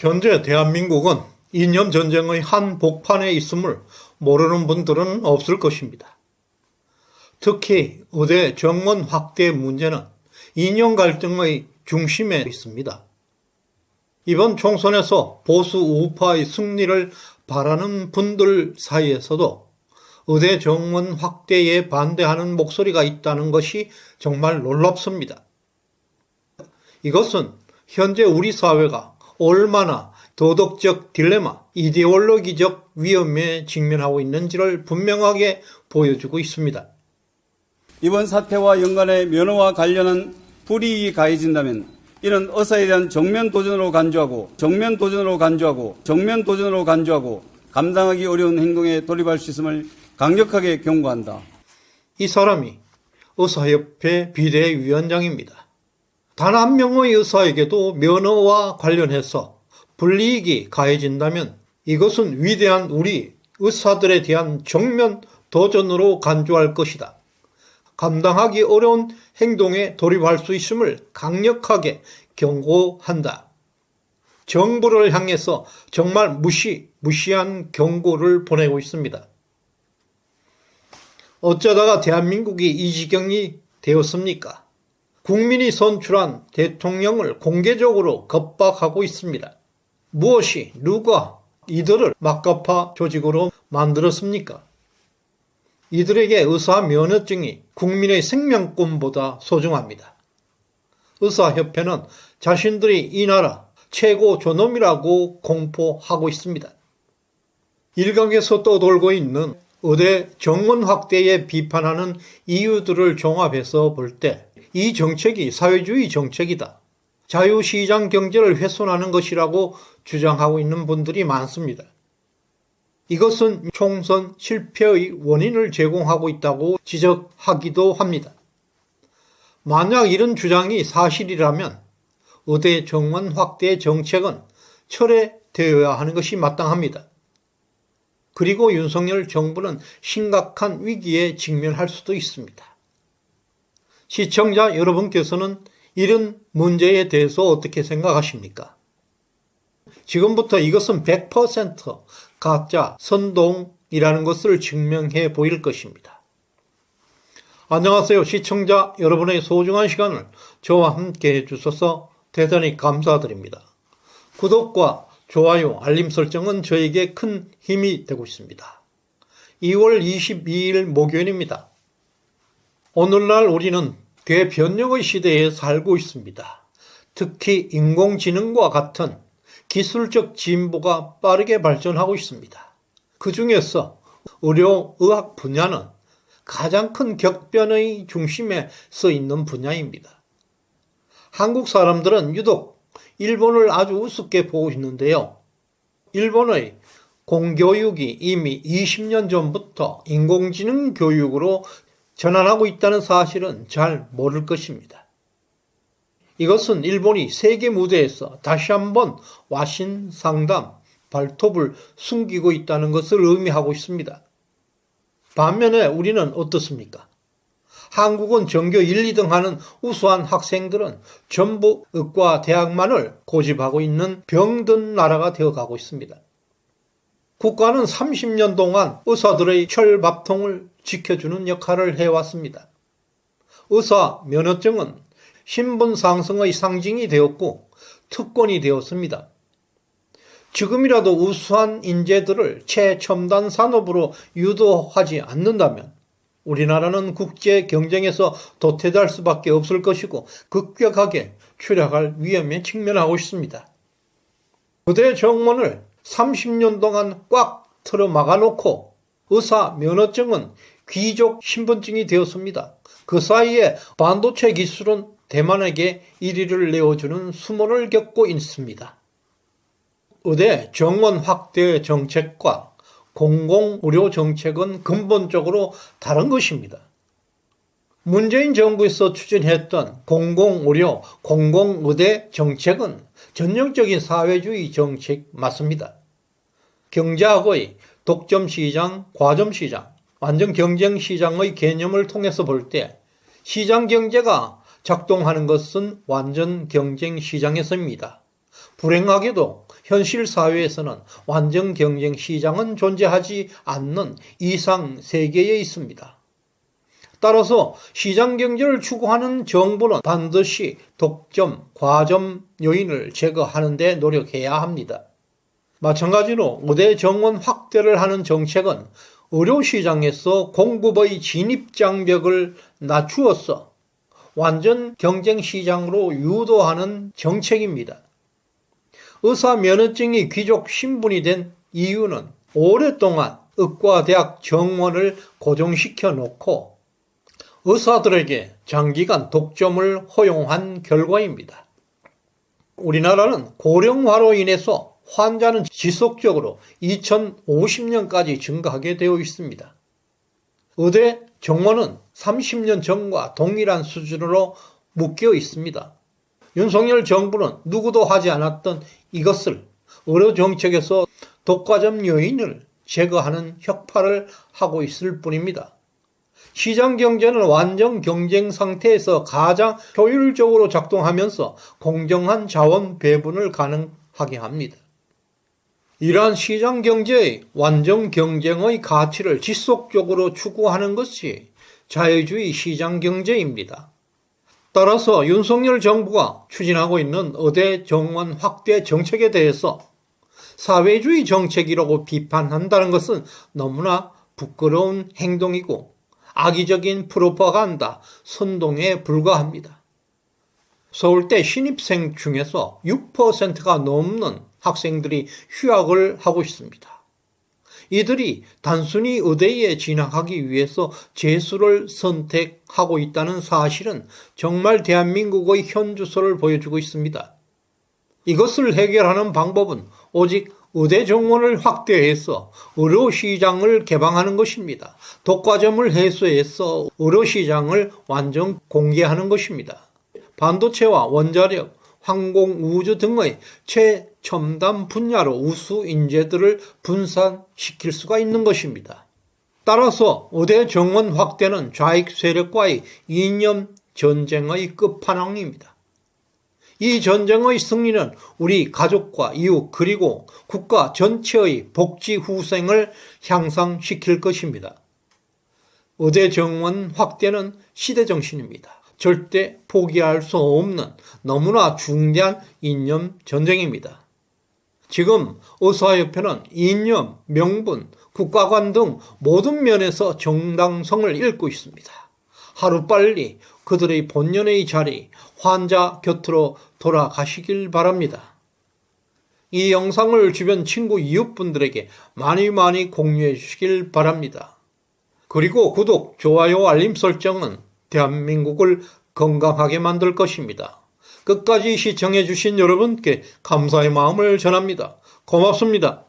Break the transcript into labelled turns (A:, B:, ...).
A: 현재 대한민국은 이념 전쟁의 한복판에 있음을 모르는 분들은 없을 것입니다. 특히 의대 정원 확대 문제는 이념 갈등의 중심에 있습니다. 이번 총선에서 보수 우파의 승리를 바라는 분들 사이에서도 의대 정원 확대에 반대하는 목소리가 있다는 것이 정말 놀랍습니다. 이것은 현재 우리 사회가 얼마나 도덕적 딜레마, 이데올로기적 위험에 직면하고 있는지를 분명하게 보여주고 있습니다.
B: 이번 사태와 연관해 면허와 관련한 불이익이 가해진다면 이는 의사에 대한 정면 도전으로 간주하고 감당하기 어려운 행동에 돌입할 수 있음을 강력하게 경고한다.
A: 이 사람이 의사협회 비대위원장입니다. 단 한 명의 의사에게도 면허와 관련해서 불이익이 가해진다면 이것은 위대한 우리 의사들에 대한 정면 도전으로 간주할 것이다. 감당하기 어려운 행동에 돌입할 수 있음을 강력하게 경고한다. 정부를 향해서 정말 무시한 경고를 보내고 있습니다. 어쩌다가 대한민국이 이 지경이 되었습니까? 국민이 선출한 대통령을 공개적으로 겁박하고 있습니다. 무엇이, 누가 이들을 막가파 조직으로 만들었습니까? 이들에게 의사 면허증이 국민의 생명권보다 소중합니다. 의사협회는 자신들이 이 나라 최고 존엄이라고 공포하고 있습니다. 일각에서 떠돌고 있는 의대 정원 확대에 비판하는 이유들을 종합해서 볼 때 이 정책이 사회주의 정책이다. 자유시장 경제를 훼손하는 것이라고 주장하고 있는 분들이 많습니다. 이것은 총선 실패의 원인을 제공하고 있다고 지적하기도 합니다. 만약 이런 주장이 사실이라면 의대 정원 확대 정책은 철회되어야 하는 것이 마땅합니다. 그리고 윤석열 정부는 심각한 위기에 직면할 수도 있습니다. 시청자 여러분께서는 이런 문제에 대해서 어떻게 생각하십니까? 지금부터 이것은 100% 가짜 선동이라는 것을 증명해 보일 것입니다. 안녕하세요. 시청자 여러분의 소중한 시간을 저와 함께 해주셔서 대단히 감사드립니다. 구독과 좋아요, 알림 설정은 저에게 큰 힘이 되고 있습니다. 2월 22일 목요일입니다. 오늘날 우리는 대변력의 시대에 살고 있습니다. 특히 인공지능과 같은 기술적 진보가 빠르게 발전하고 있습니다. 그 중에서 의료의학 분야는 가장 큰 격변의 중심에 서 있는 분야입니다. 한국 사람들은 유독 일본을 아주 우습게 보고 있는데요. 일본의 공교육이 이미 20년 전부터 인공지능 교육으로 전환하고 있다는 사실은 잘 모를 것입니다. 이것은 일본이 세계 무대에서 다시 한번 와신상담, 발톱을 숨기고 있다는 것을 의미하고 있습니다. 반면에 우리는 어떻습니까? 한국은 전교 1, 2등 하는 우수한 학생들은 전부 의과 대학만을 고집하고 있는 병든 나라가 되어가고 있습니다. 국가는 30년 동안 의사들의 철밥통을 지켜주는 역할을 해왔습니다. 의사 면허증은 신분 상승의 상징이 되었고 특권이 되었습니다. 지금이라도 우수한 인재들을 최첨단 산업으로 유도하지 않는다면 우리나라는 국제 경쟁에서 도태될 수밖에 없을 것이고 급격하게 추락할 위험에 직면하고 있습니다. 의대 정원을 30년 동안 꽉 틀어 막아놓고 의사 면허증은 귀족 신분증이 되었습니다. 그 사이에 반도체 기술은 대만에게 1위를 내어주는 수모를 겪고 있습니다. 의대 정원 확대 정책과 공공의료 정책은 근본적으로 다른 것입니다. 문재인 정부에서 추진했던 공공의료, 공공의대 정책은 전형적인 사회주의 정책 맞습니다. 경제학의 독점시장, 과점시장, 완전 경쟁시장의 개념을 통해서 볼 때 시장경제가 작동하는 것은 완전 경쟁시장에서입니다. 불행하게도 현실 사회에서는 완전 경쟁 시장은 존재하지 않는 이상 세계에 있습니다. 따라서 시장 경제를 추구하는 정부는 반드시 독점, 과점 요인을 제거하는 데 노력해야 합니다. 마찬가지로 의대 정원 확대를 하는 정책은 의료시장에서 공급의 진입장벽을 낮추어서 완전 경쟁시장으로 유도하는 정책입니다. 의사 면허증이 귀족 신분이 된 이유는 오랫동안 의과대학 정원을 고정시켜 놓고 의사들에게 장기간 독점을 허용한 결과입니다. 우리나라는 고령화로 인해서 환자는 지속적으로 2050년까지 증가하게 되어 있습니다. 의대 정원은 30년 전과 동일한 수준으로 묶여 있습니다. 윤석열 정부는 누구도 하지 않았던 이것을 의료정책에서 독과점 요인을 제거하는 혁파를 하고 있을 뿐입니다. 시장 경제는 완전 경쟁 상태에서 가장 효율적으로 작동하면서 공정한 자원 배분을 가능하게 합니다. 이러한 시장 경제의 완전 경쟁의 가치를 지속적으로 추구하는 것이 자유주의 시장 경제입니다. 따라서 윤석열 정부가 추진하고 있는 의대 정원 확대 정책에 대해서 사회주의 정책이라고 비판한다는 것은 너무나 부끄러운 행동이고 악의적인 프로파간다, 선동에 불과합니다. 서울대 신입생 중에서 6%가 넘는 학생들이 휴학을 하고 있습니다. 이들이 단순히 의대에 진학하기 위해서 재수를 선택하고 있다는 사실은 정말 대한민국의 현주소를 보여주고 있습니다. 이것을 해결하는 방법은 오직 의대 정원을 확대해서 의료시장을 개방하는 것입니다. 독과점을 해소해서 의료시장을 완전 공개하는 것입니다. 반도체와 원자력, 항공, 우주 등의 최첨단 분야로 우수 인재들을 분산시킬 수가 있는 것입니다. 따라서 의대 정원 확대는 좌익 세력과의 이념 전쟁의 끝판왕입니다. 이 전쟁의 승리는 우리 가족과 이웃 그리고 국가 전체의 복지 후생을 향상시킬 것입니다. 의대 정원 확대는 시대정신입니다. 절대 포기할 수 없는 너무나 중대한 이념 전쟁입니다. 지금 의사협회는 이념, 명분, 국가관 등 모든 면에서 정당성을 잃고 있습니다. 하루빨리 그들의 본연의 자리, 환자 곁으로 돌아가시길 바랍니다. 이 영상을 주변 친구 이웃분들에게 많이 공유해 주시길 바랍니다. 그리고 구독, 좋아요, 알림 설정은 대한민국을 건강하게 만들 것입니다. 끝까지 시청해 주신 여러분께 감사의 마음을 전합니다. 고맙습니다.